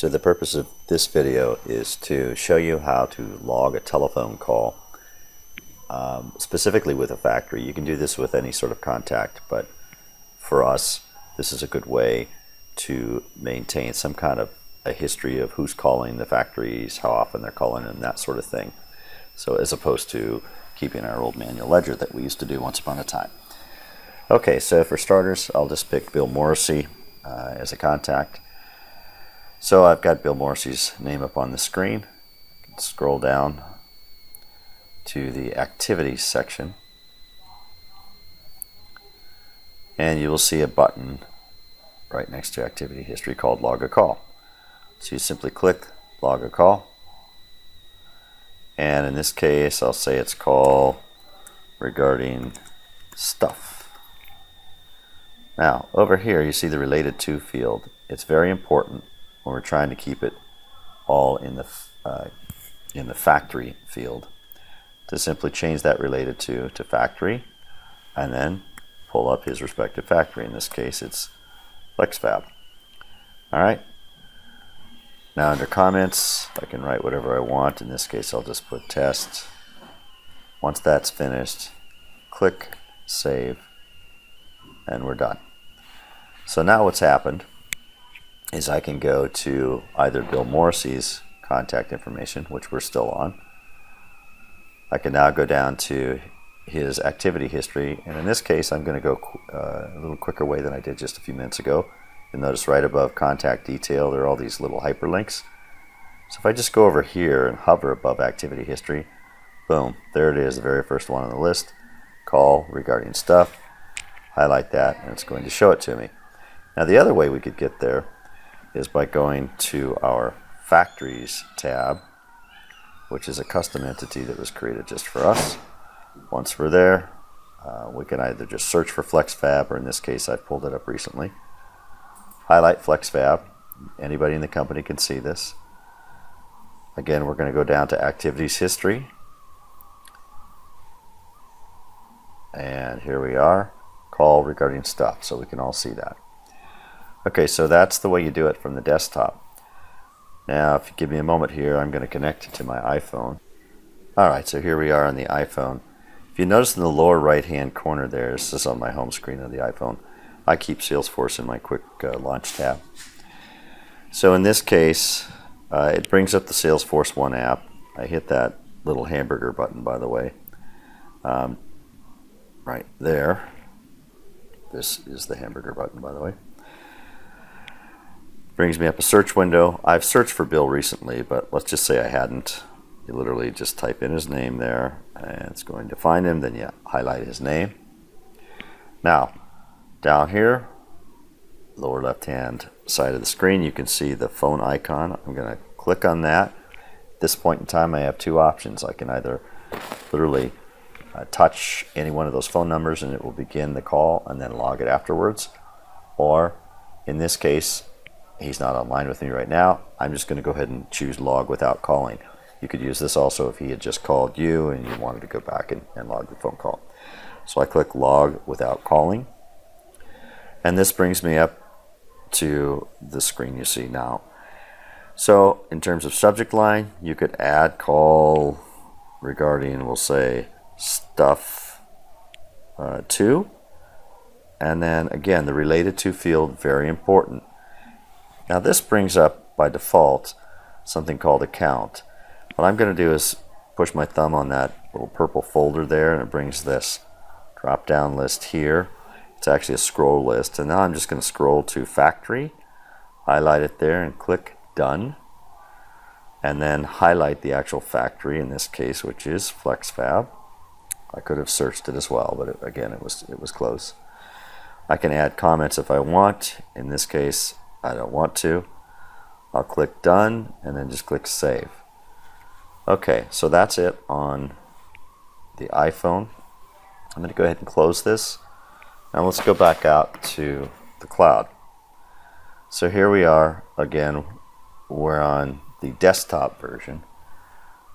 So the purpose of this video is to show you how to log a telephone call, specifically with a factory. You can do this with any sort of contact, but for us, this is a good way to maintain some kind of a history of who's calling the factories, how often they're calling, and that sort of thing. So as opposed to keeping our old manual ledger that we used to do once upon a time. Okay, so for starters, I'll just pick Bill Morrissey as a contact. So I've got Bill Morrissey's name up on the screen. Scroll down to the activities section, and you will see a button right next to activity history called Log a Call. So you simply click Log a Call, and in this case I'll say it's call regarding stuff. Now over here you see the related to field. It's very important when we're trying to keep it all in the factory field to simply change that related to factory and then pull up his respective factory. In this case it's FlexFab. Alright, now under comments I can write whatever I want. In this case I'll just put test. Once that's finished, click save, and we're done. So now what's happened is I can go to either Bill Morrissey's contact information, which we're still on. I can now go down to his activity history, and in this case I'm going to go a little quicker way than I did just a few minutes ago. You'll notice right above contact detail there are all these little hyperlinks. So if I just go over here and hover above activity history, boom, there it is, the very first one on the list, call regarding stuff. Highlight that and it's going to show it to me. Now the other way we could get there is by going to our Factories tab, which is a custom entity that was created just for us. Once we're there, we can either just search for FlexFab, or in this case I've pulled it up recently. Highlight FlexFab. Anybody in the company can see this. Again, we're going to go down to Activities History. And here we are, call regarding stuff, so we can all see that. Okay, so that's the way you do it from the desktop. Now, if you give me a moment here, I'm going to connect it to my iPhone. Alright, so here we are on the iPhone. If you notice in the lower right-hand corner there, this is on my home screen of the iPhone, I keep SalesForce in my quick launch tab. So in this case, it brings up the SalesForce1 app. I hit that little hamburger button, by the way, right there. This is the hamburger button, by the way. Brings me up a search window. I've searched for Bill recently, but let's just say I hadn't. You literally just type in his name there and it's going to find him. Then you highlight his name. Now down here, lower left hand side of the screen, you can see the phone icon. I'm going to click on that. At this point in time I have two options. I can either literally touch any one of those phone numbers and it will begin the call and then log it afterwards, or in this case he's not online with me right now, I'm just going to go ahead and choose log without calling. You could use this also if he had just called you and you wanted to go back and log the phone call. So I click log without calling, and this brings me up to the screen you see now. So in terms of subject line, you could add call regarding, we'll say stuff to, and then again the related to field, very important. Now this brings up by default something called account. What I'm going to do is push my thumb on that little purple folder there and it brings this drop down list here. It's actually a scroll list, and now I'm just going to scroll to factory, highlight it there and click done, and then highlight the actual factory in this case, which is FlexFab. I could have searched it as well, but again it was close. I can add comments if I want. In this case I don't want to. I'll click done and then just click save. Okay, so that's it on the iPhone. I'm going to go ahead and close this. Now let's go back out to the cloud. So here we are again, we're on the desktop version.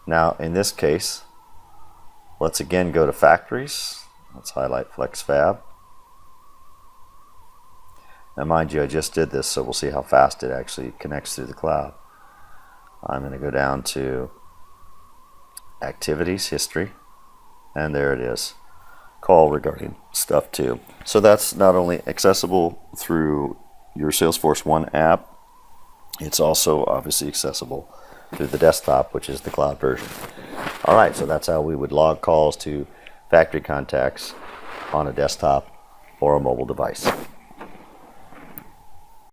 Now in this case, let's again go to factories. Let's highlight FlexFab. Now mind you, I just did this, so we'll see how fast it actually connects through the cloud. I'm going to go down to Activities, History, and there it is. Call regarding stuff too. So that's not only accessible through your SalesForce1 app, it's also obviously accessible through the desktop, which is the cloud version. All right, so that's how we would log calls to factory contacts on a desktop or a mobile device.